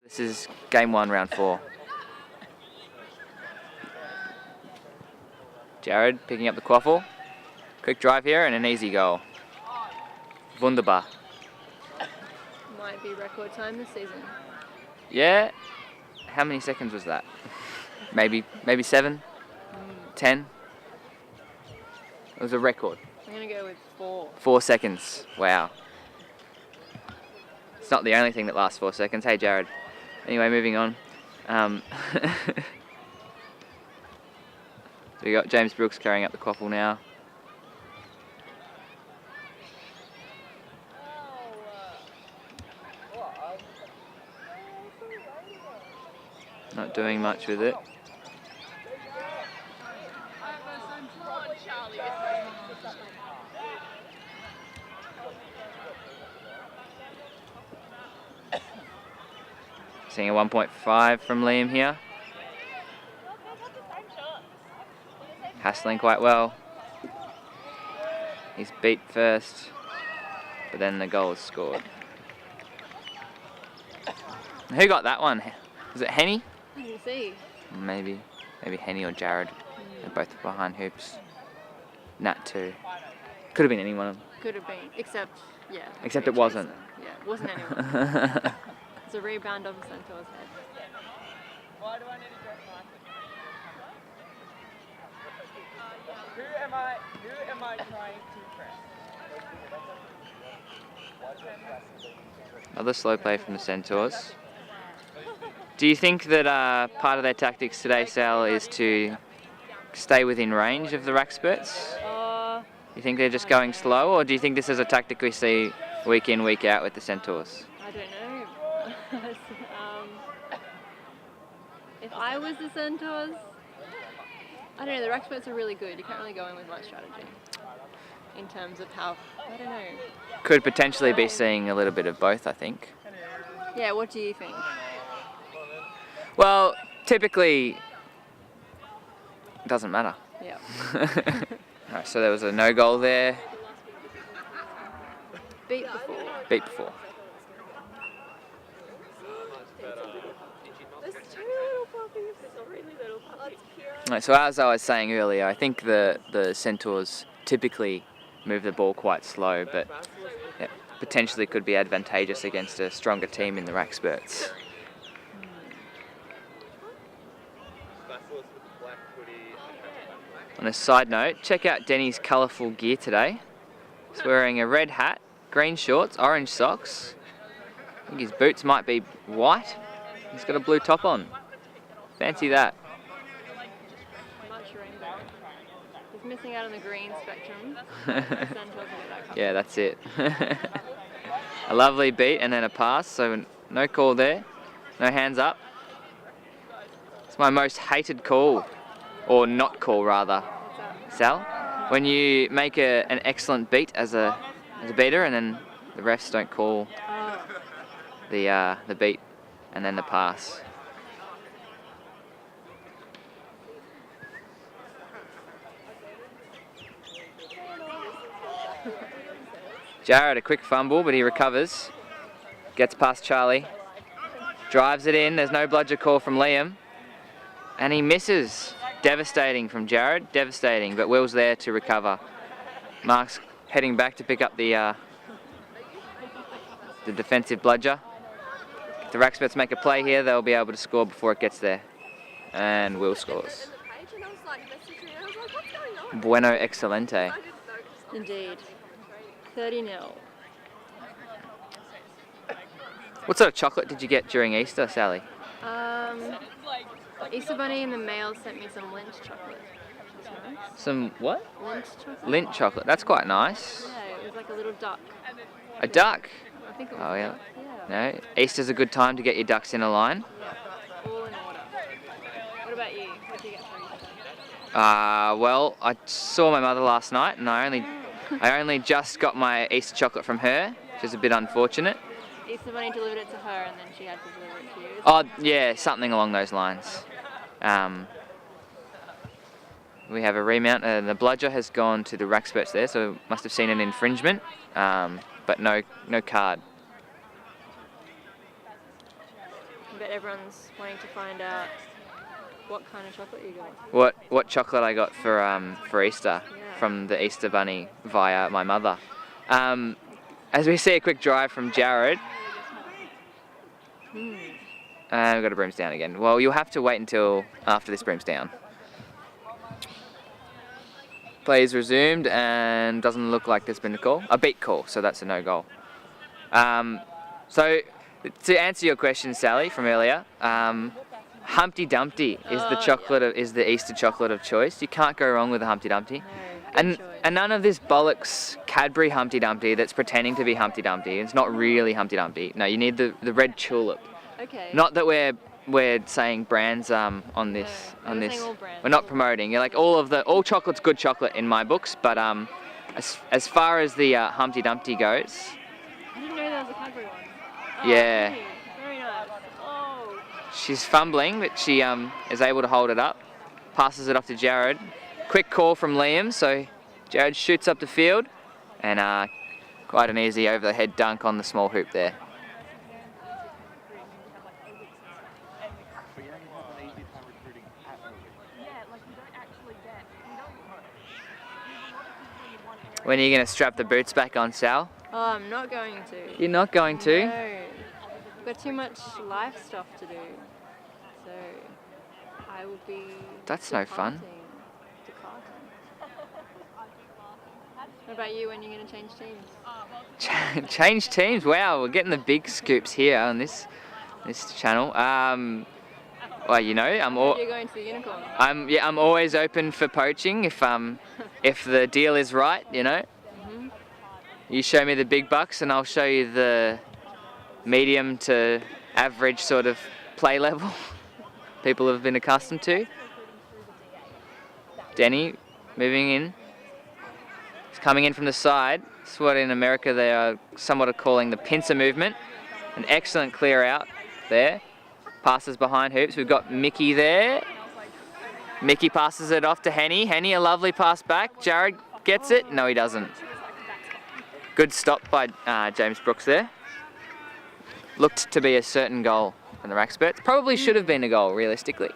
This is game 1, round 4. Jared picking up the quaffle. Quick drive here and an easy goal. Wunderbar. Might be record time this season. Yeah. How many seconds was that? Maybe 7? 10? It was a record. I'm going to go with 4. 4 seconds. Wow. It's not the only thing that lasts 4 seconds. Hey, Jared. Anyway, moving on. So we got James Brooks carrying up the quaffle now. Not doing much with it. Seeing a 1.5 from Liam here. Hassling quite well. He's beat first, but then the goal is scored. Who got that one? Was it Henny? I didn't see. Maybe Henny or Jared. They're both behind hoops. Nat too. Could have been any one of them. Could have been, except it wasn't. Yeah, it wasn't anyone. It's a rebound of the Centaurs' head. Why do I need to dress nice? Who am I trying to impress? Another slow play from the Centaurs. Do you think that part of their tactics today, Sal, is to stay within range of the Wrackspurts? You think they're just going slow, or do you think this is a tactic we see week in, week out with the Centaurs? I don't know. If I was the Centaurs, I don't know, the Wrackspurts are really good. You can't really go in with much strategy in terms of how, I don't know. Could potentially be seeing a little bit of both, I think. Yeah, what do you think? Well, typically, it doesn't matter. Yeah. Alright, so there was a no goal there. Beat before. Beat before. There's 2 little puppies. There's a really little puppy. Right, so as I was saying earlier, I think the Centaurs typically move the ball quite slow, but it potentially could be advantageous against a stronger team in the Wrackspurts. On a side note, check out Denny's colourful gear today. He's wearing a red hat, green shorts, orange socks. I think his boots might be white. He's got a blue top on. Fancy that. Much rainbow. He's missing out on the green spectrum. Centaurs will get that covered. Yeah, that's it. A lovely beat and then a pass, so no call there. No hands up. It's my most hated call. Or not call, rather. Sal? When you make an excellent beat as a beater and then the refs don't call the beat and then the pass. Jared, a quick fumble, but he recovers. Gets past Charlie. Drives it in. There's no bludger call from Liam. And he misses. Devastating from Jared. Devastating, but Will's there to recover. Mark's heading back to pick up the defensive bludger. If the Wrackspurts make a play here, they'll be able to score before it gets there. And Will scores. Bueno excelente. Indeed. 30-0. What sort of chocolate did you get during Easter, Sally? Easter Bunny and the mail sent me some Lint chocolate. Which was nice. Some what? Lint chocolate. Lint chocolate. That's quite nice. Yeah, it was like a little duck. A duck? I think it was Oh, a yeah. duck. Yeah. No, Easter's a good time to get your ducks in a line. Yeah. All in order. What about you? What did you get for Easter? Well, I saw my mother last night, and I only just got my Easter chocolate from her, which is a bit unfortunate. Easter Bunny delivered it to her, and then she had to deliver it to you. Oh, yeah, something along those lines. We have a remount. The bludger has gone to the Wrackspurts there, so must have seen an infringement, but no card. I bet everyone's wanting to find out what kind of chocolate you got. What chocolate I got for Easter Yeah. from the Easter Bunny via my mother. As we see a quick drive from Jared. We've got a brooms down again. Well, you'll have to wait until after this brooms down. Play is resumed and doesn't look like there's been a call. A beat call, so that's a no goal. So to answer your question, Sally, from earlier, Humpty Dumpty is the chocolate is the Easter chocolate of choice. You can't go wrong with a Humpty Dumpty. No, And none of this bollocks Cadbury Humpty Dumpty that's pretending to be Humpty Dumpty. It's not really Humpty Dumpty. No, you need the red tulip. Okay. Not that we're saying brands on this we're saying all brands. We're not promoting. You're like all chocolate's good chocolate in my books, but as far as the Humpty Dumpty goes, I didn't know there was a Cadbury one. Oh, yeah. Pretty. Very nice. Oh. She's fumbling, but she is able to hold it up. Passes it off to Jared. Quick call from Liam, so Jared shoots up the field, and quite an easy over-the-head dunk on the small hoop there. When are you going to strap the boots back on, Sal? Oh, I'm not going to. You're not going to? No. I've got too much life stuff to do. So I will be. That's no fun. departing. What about you? When you're going to change teams? Change teams? Wow, we're getting the big scoops here on this channel. Well, you know, You're going to the unicorn. I'm always open for poaching if the deal is right, you know. You show me the big bucks and I'll show you the medium to average sort of play level people have been accustomed to. Denny moving in. He's coming in from the side. It's what in America they are somewhat calling the pincer movement. An excellent clear out there. Passes behind hoops. We've got Mickey there. Mickey passes it off to Henny. Henny, a lovely pass back. Jared gets it. No, he doesn't. Good stop by James Brooks there. Looked to be a certain goal from the Wrackspurts. Probably should have been a goal, realistically.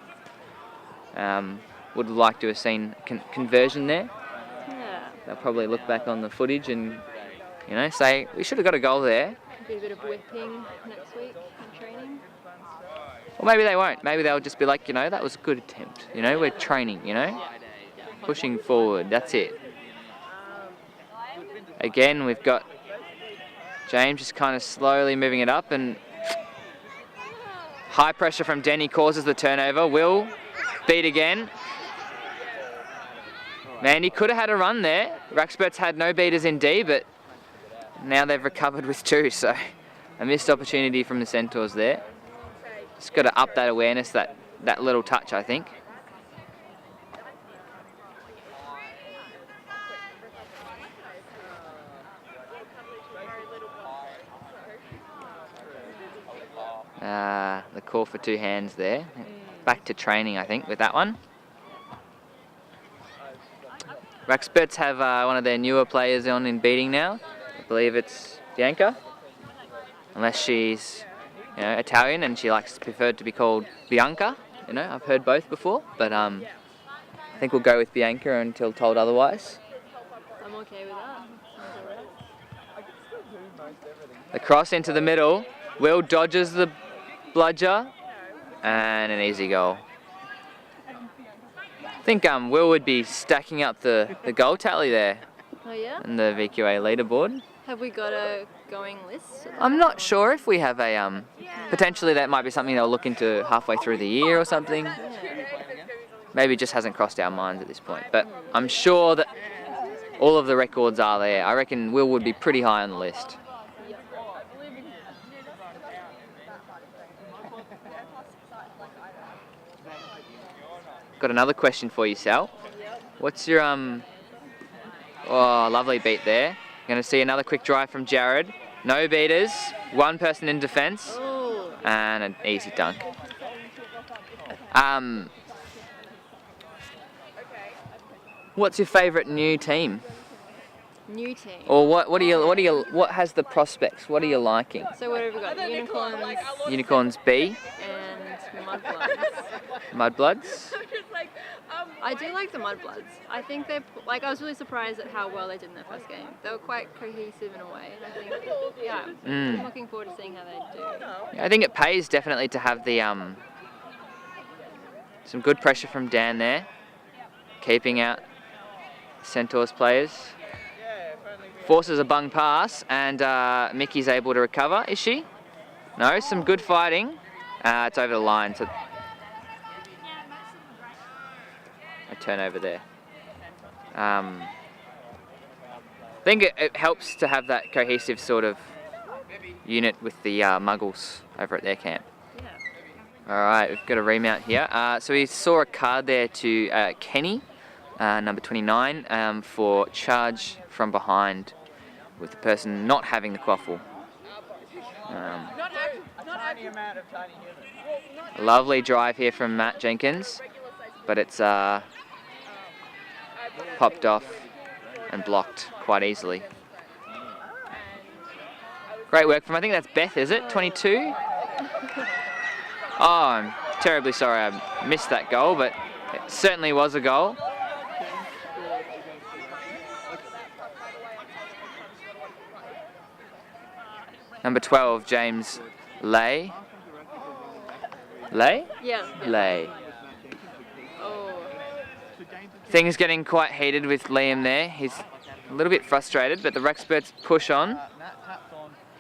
Would like to have seen conversion there. Yeah. They'll probably look back on the footage and, you know, say, we should have got a goal there. Do a bit of whipping next week in training. Or maybe they won't. Maybe they'll just be like, you know, that was a good attempt. You know, we're training, you know. Pushing forward, that's it. Again, we've got James just kind of slowly moving it up, and high pressure from Denny causes the turnover. Will beat again. Man, he could have had a run there. Wrackspurts had no beaters in D, but now they've recovered with two, so a missed opportunity from the Centaurs there. Just got to up that awareness, that little touch, I think. The call for two hands there. Back to training, I think, with that one. Wrackspurts have one of their newer players on in beating now. I believe it's Bianca. Unless she's, you know, Italian and she preferred to be called Bianca. You know, I've heard both before, but I think we'll go with Bianca until told otherwise. I'm okay with that. The cross into the middle. Will dodges the bludger, and an easy goal. I think Will would be stacking up the goal tally there Oh yeah? in the VQA leaderboard. Have we got a going list? I'm not sure if we have a potentially that might be something they'll look into halfway through the year or something. Maybe it just hasn't crossed our minds at this point, but I'm sure that all of the records are there. I reckon Will would be pretty high on the list. Got another question for you, Sal. What's your oh, lovely beat there. Going to see another quick drive from Jared. No beaters, one person in defence, and an easy dunk. What's your favourite new team? New team. Or what has the prospects? What are you liking? So what have we got? Unicorns Unicorns B, and mudbloods. Mudbloods. I do like the mudbloods. I think they're like, I was really surprised at how well they did in their first game. They were quite cohesive in a way, and I think, yeah, I'm looking forward to seeing how they do. Yeah, I think it pays definitely to have the some good pressure from Dan there, keeping out Centaurs players. Forces a bung pass, and Mickey's able to recover. Is she? No, some good fighting. It's over the line. So a turnover there. I think it helps to have that cohesive sort of unit with the Muggles over at their camp. Yeah. All right, we've got a remount here. So we saw a card there to Kenny, number 29, for charge from behind with the person not having the quaffle. Tiny amount of tiny humans. A lovely drive here from Matt Jenkins, but it's popped off and blocked quite easily. Great work from, I think that's Beth, is it? 22? Oh, I'm terribly sorry I missed that goal, but it certainly was a goal. Number 12, James Lay. Lay? Yeah. Lay. Oh. Things getting quite heated with Liam there. He's a little bit frustrated, but the Wrackspurts push on.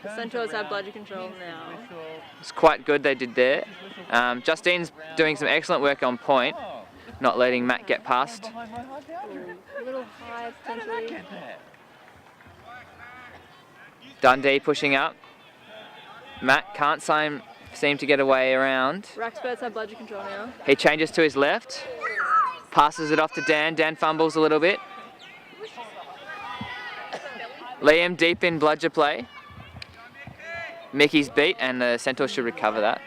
The Centaurs have bludger control now. It's quite good they did there. Justine's doing some excellent work on point, not letting Matt get past. A little high potentially. Dundee pushing up. Matt can't seem to get away around. Wrackspurts have bludger control now. He changes to his left, passes it off to Dan. Dan fumbles a little bit. Liam deep in bludger play. Mickey's beat, and the Centaurs should recover that.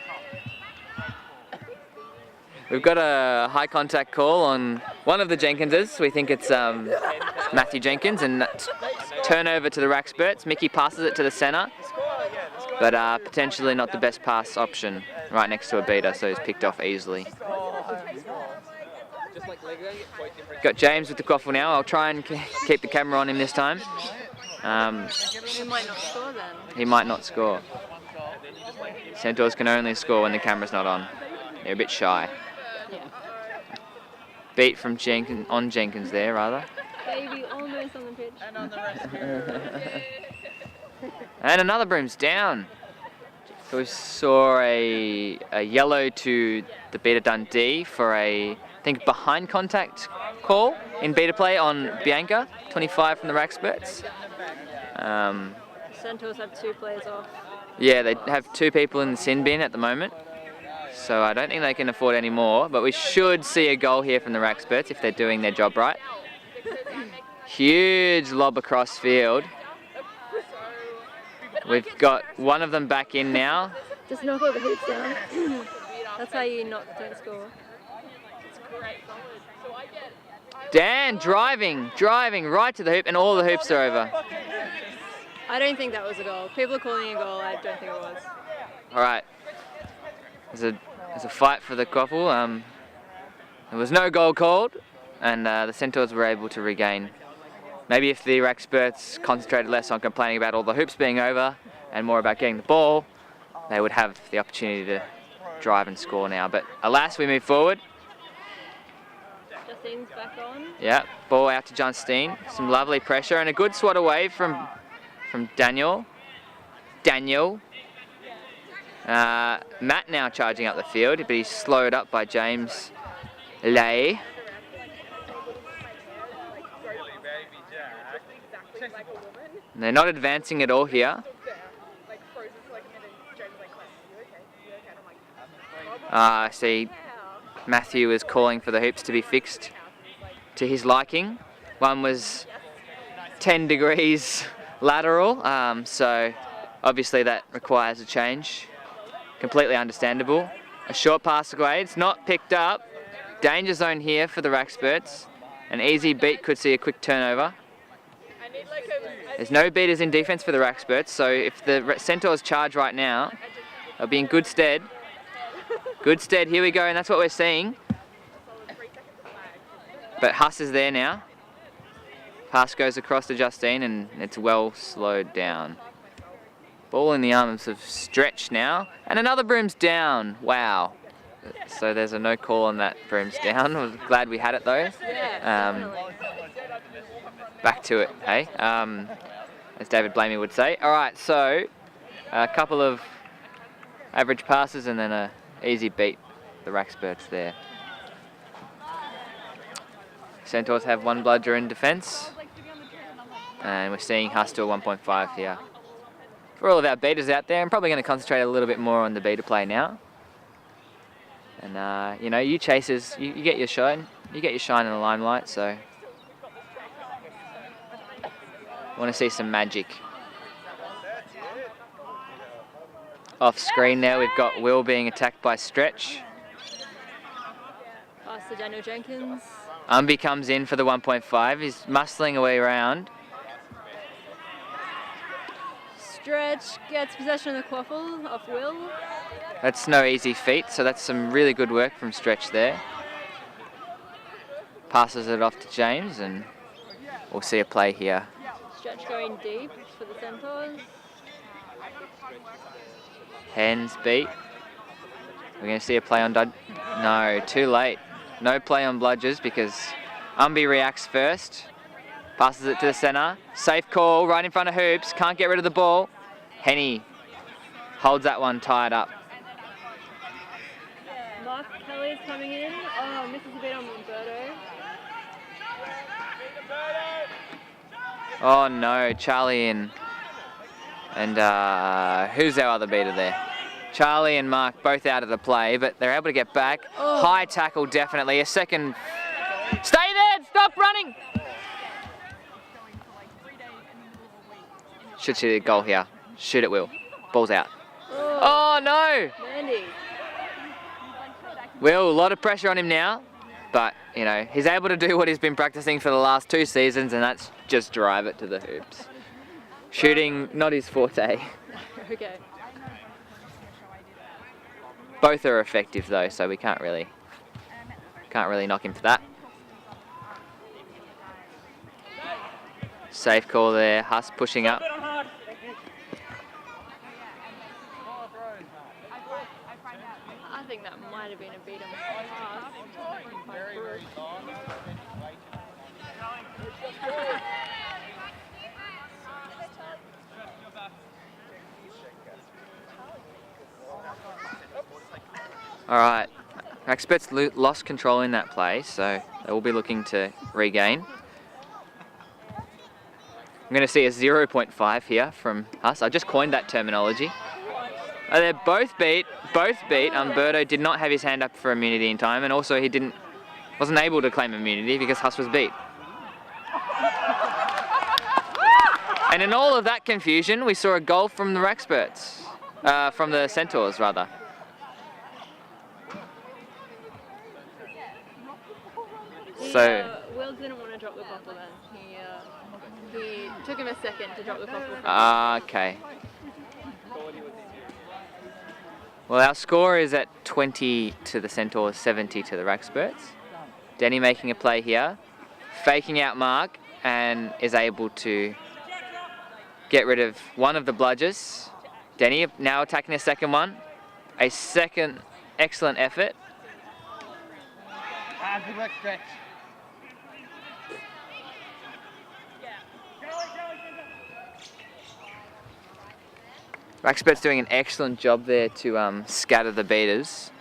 We've got a high contact call on one of the Jenkinses. We think it's Matthew Jenkins, and that's turnover to the Wrackspurts. Mickey passes it to the centre, but potentially not the best pass option right next to a beater, so he's picked off easily. Got James with the quaffle now. I'll try and keep the camera on him this time. He might not score then. He might not score. Centaurs can only score when the camera's not on. They're a bit shy. Yeah. Beat from Jenkins there, rather. Baby almost on the pitch. And on the rescue. And another broom's down. So we saw a yellow to the Beta Dundee for I think behind contact call in beta play on Bianca, 25 from the Wrackspurts. Centaurs have 2 players off. Yeah, they have 2 people in the sin bin at the moment, so I don't think they can afford any more, but we should see a goal here from the Wrackspurts if they're doing their job right. Huge lob across field. We've got one of them back in now. Just knock all the hoops down. That's how you don't score. Dan driving right to the hoop, and all the hoops are over. I don't think that was a goal. People are calling a goal. I don't think it was. All right. There's a fight for the quaffle. There was no goal called, and the Centaurs were able to regain. Maybe if the Wrackspurts concentrated less on complaining about all the hoops being over and more about getting the ball, they would have the opportunity to drive and score now. But alas, we move forward. Justine's back on. Yeah, ball out to Justine. Some lovely pressure and a good swat away from Daniel. Matt now charging up the field, but he's slowed up by James Lay. And they're not advancing at all here. I see Matthew is calling for the hoops to be fixed to his liking. One was 10 degrees lateral, so obviously that requires a change. Completely understandable. A short pass away, it's not picked up. Danger zone here for the Wrackspurts. An easy beat could see a quick turnover. There's no beaters in defense for the Wrackspurts, so if the Centaurs charge right now, they'll be in good stead. Good stead, here we go, and that's what we're seeing. But Huss is there now. Pass goes across to Justine, and it's well slowed down. Ball in the arms of Stretch now, and another broom's down. Wow. So there's a no call on that broom's down. I was glad we had it though. Back to it, hey? As David Blamey would say. All right, so a couple of average passes and then a easy beat the Wrackspurts there. Centaurs have one bludger in defence, and we're seeing Huss to a 1.5 here. For all of our beaters out there, I'm probably going to concentrate a little bit more on the beater play now. And you know, you chasers, you get your shine. You get your shine in the limelight, so I want to see some magic. Off screen there, we've got Will being attacked by Stretch. Pass to Daniel Jenkins. Umby comes in for the 1.5. He's muscling away around. Stretch gets possession of the quaffle of Will. That's no easy feat, so that's some really good work from Stretch there. Passes it off to James, and we'll see a play here. Stretch going deep for the Centaurs. Hands beat. We're going to see a play on Dud. No, too late. No play on bludgers because Umby reacts first. Passes it to the centre. Safe call right in front of Hoops. Can't get rid of the ball. Henny holds that one tied up. Mark Kelly's coming in. Oh, misses a bit on Roberto. Oh no, Charlie and who's our other beater there? Charlie and Mark both out of the play, but they're able to get back. Oh. High tackle, definitely. A second. Stay there! Stop running! Should shoot a goal here. Shoot it, Will. Ball's out. Oh no! Mandy. Will, a lot of pressure on him now, but you know, he's able to do what he's been practicing for the last 2 seasons, and that's just drive it to the hoops. Shooting, not his forte. Okay. Both are effective though, so we can't really knock him for that. Safe call there. Huss pushing up. I think that might have been a beat him pass. All right, Wrackspurts lost control in that play, so they will be looking to regain. I'm going to see a 0.5 here from Huss. I just coined that terminology. They're both beat. Umberto did not have his hand up for immunity in time, and also he wasn't able to claim immunity because Huss was beat. And in all of that confusion, we saw a goal from the Wrackspurts, from the Centaurs rather. So Will didn't want to drop the quaffle then. He took him a second to drop the quaffle. Okay. Well, our score is at 20 to the Centaurs, 70 to the Wrackspurts. Denny making a play here, faking out Mark, and is able to get rid of one of the bludgers. Denny now attacking the second one. A second excellent effort. Good work, Stretch. Wrackspurts doing an excellent job there to scatter the beaters.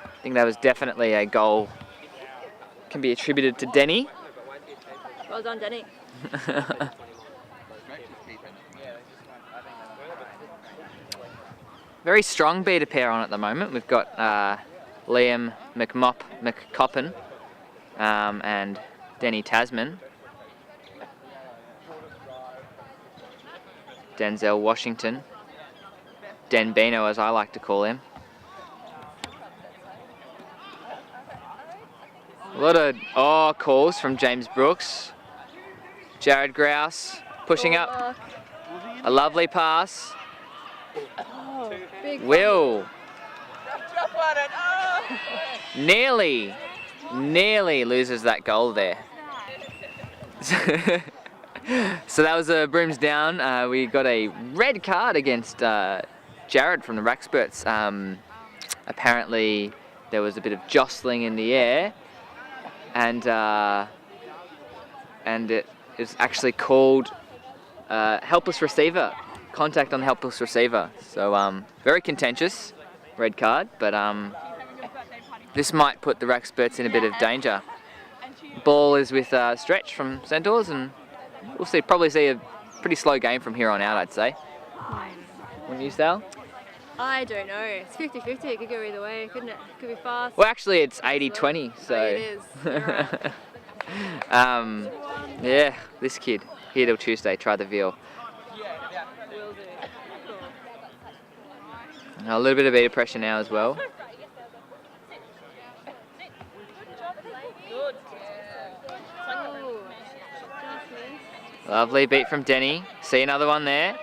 I think that was definitely a goal. Can be attributed to Denny. Well done, Denny. Very strong beater pair on at the moment. We've got Liam McCoppin and Denny Tasman. Denzel Washington. Den Bino, as I like to call him. A lot of calls from James Brooks. Jared Grouse pushing up. Mark. A lovely pass. Oh, big Will Jump on it. Oh! nearly loses that goal there. So that was a brooms down. We got a red card against Jared from the Wrackspurts. Apparently there was a bit of jostling in the air, and it is actually called helpless receiver. Contact on the helpless receiver. So very contentious red card, but this might put the Wrackspurts in a bit of danger. Ball is with Stretch from Centaurs, and we'll probably see a pretty slow game from here on out, I'd say. Wouldn't you, Sal? I don't know. It's 50-50. It could go either way, couldn't it? Could be fast. Well, actually, it's 80-20, so. Oh, it is. You're right. Yeah, this kid here till Tuesday. Try the veal. Will do. Cool. A little bit of beta pressure now as well. Oh, just missed. Lovely beat from Denny. See another one there.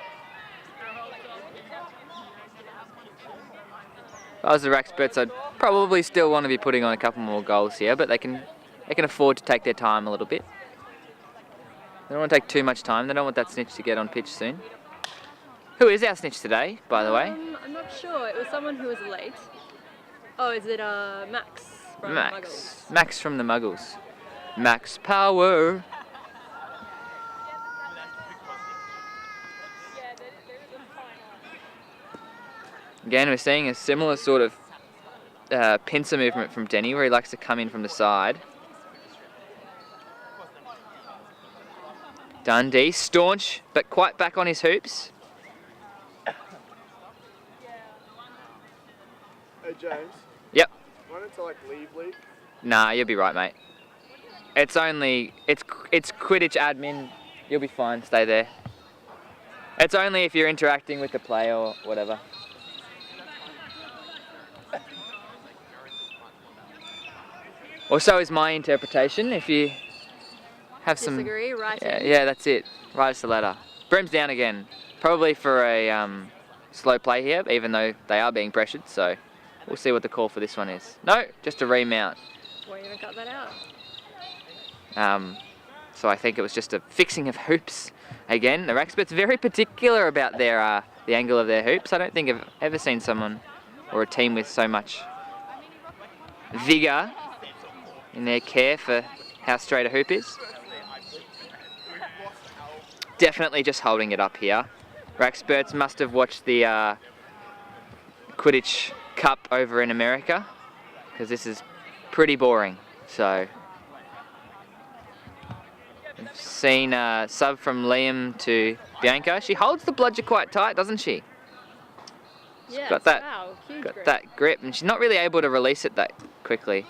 If I was the Wrackspurts, I'd probably still want to be putting on a couple more goals here, but they can afford to take their time a little bit. They don't want to take too much time. They don't want that snitch to get on pitch soon. Who is our snitch today, by the way? I'm not sure. It was someone who was late. Oh, is it Max from Muggles? Max from the Muggles. Max Power. Again, we're seeing a similar sort of pincer movement from Denny, where he likes to come in from the side. Dundee, staunch, but quite back on his hoops. Hey James. Yep. Why don't I leave? Nah, you'll be right, mate. It's Quidditch admin. You'll be fine. Stay there. It's only if you're interacting with the play or whatever. Or so is my interpretation. If you have some... Disagree, right? Yeah, that's it. Write us a letter. Brooms down again. Probably for a slow play here, even though they are being pressured, so we'll see what the call for this one is. No, just a remount. Won't even cut that out. So I think it was just a fixing of hoops. Again, the Wrackspurts very particular about their the angle of their hoops. I don't think I've ever seen someone or a team with so much vigour in their care for how straight a hoop is. Definitely just holding it up here. Wrackspurts must have watched the Quidditch Cup over in America, because this is pretty boring. So we've seen a sub from Liam to Bianca. She holds the bludger quite tight, doesn't she? Yes, got that, wow, huge got grip. that grip, and she's not really able to release it that quickly.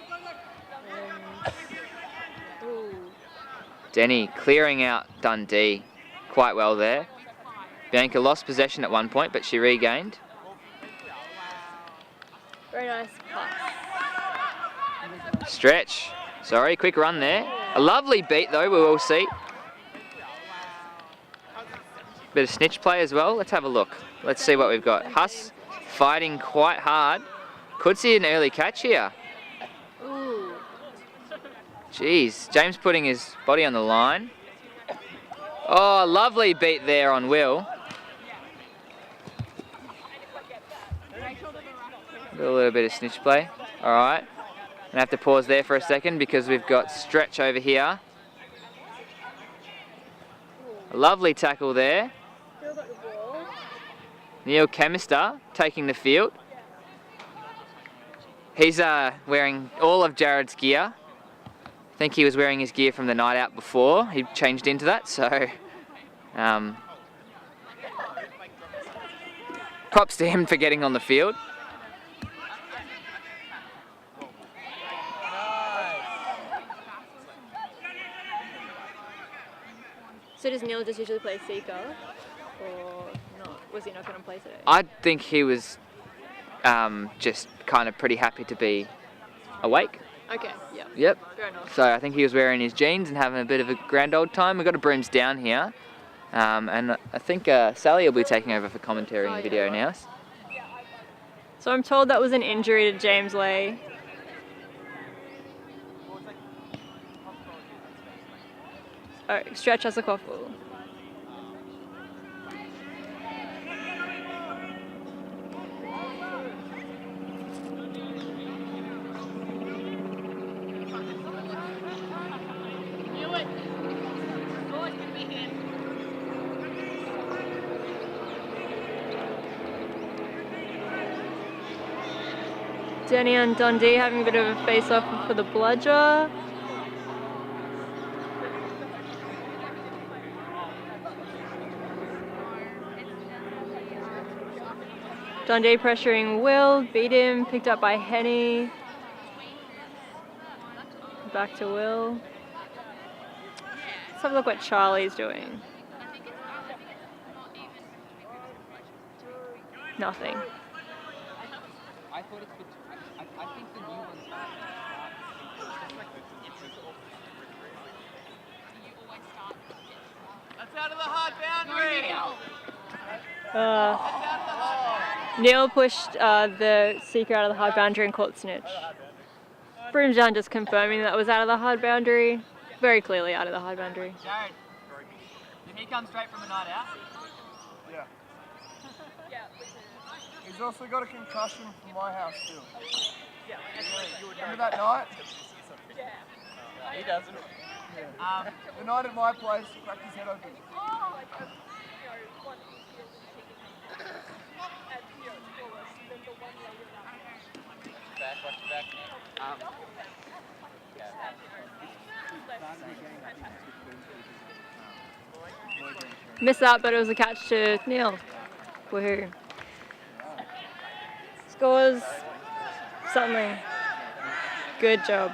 Ooh. Denny clearing out Dundee quite well there. Bianca lost possession at one point, but she regained. Very nice pass. Stretch. Sorry, quick run there. A lovely beat though, we will see. Bit of snitch play as well. Let's have a look. Let's see what we've got. Huss fighting quite hard. Could see an early catch here. Ooh. Jeez, James putting his body on the line. Oh, lovely beat there on Will. A little bit of snitch play. All right. Gonna have to pause there for a second because we've got Stretch over here. A lovely tackle there. Still got the ball. Neil Chemister taking the field. He's wearing all of Jared's gear. I think he was wearing his gear from the night out before. He changed into that, so props to him for getting on the field. So does Neil just usually play Seeker, or not? Was he not going to play today? I think he was just kind of pretty happy to be awake. Okay, yeah. Yep. Fair enough. So I think he was wearing his jeans and having a bit of a grand old time. We've got a brooms down here. And I think Sally will be taking over for commentary in the video now. So I'm told that was an injury to James Lay. Oh, stretch as a quaffle. Denny and Dundee having a bit of a face-off for the bludger. Dundee pressuring Will, beat him, picked up by Henny. Back to Will. Let's have a look what Charlie's doing. Nothing. I thought it's I think the new one's That's out of the hard boundary. Neil pushed the seeker out of the hard boundary and caught snitch. Broomsdown just confirming that was out of the hard boundary. Very clearly out of the hard boundary. Jared, did he come straight from the night out? Yeah. He's also got a concussion from my house still. Remember that night? He doesn't. Yeah. The night at my place, he cracked his head open. Missed that, but it was a catch to Neil. Woohoo. Scores something. Good job.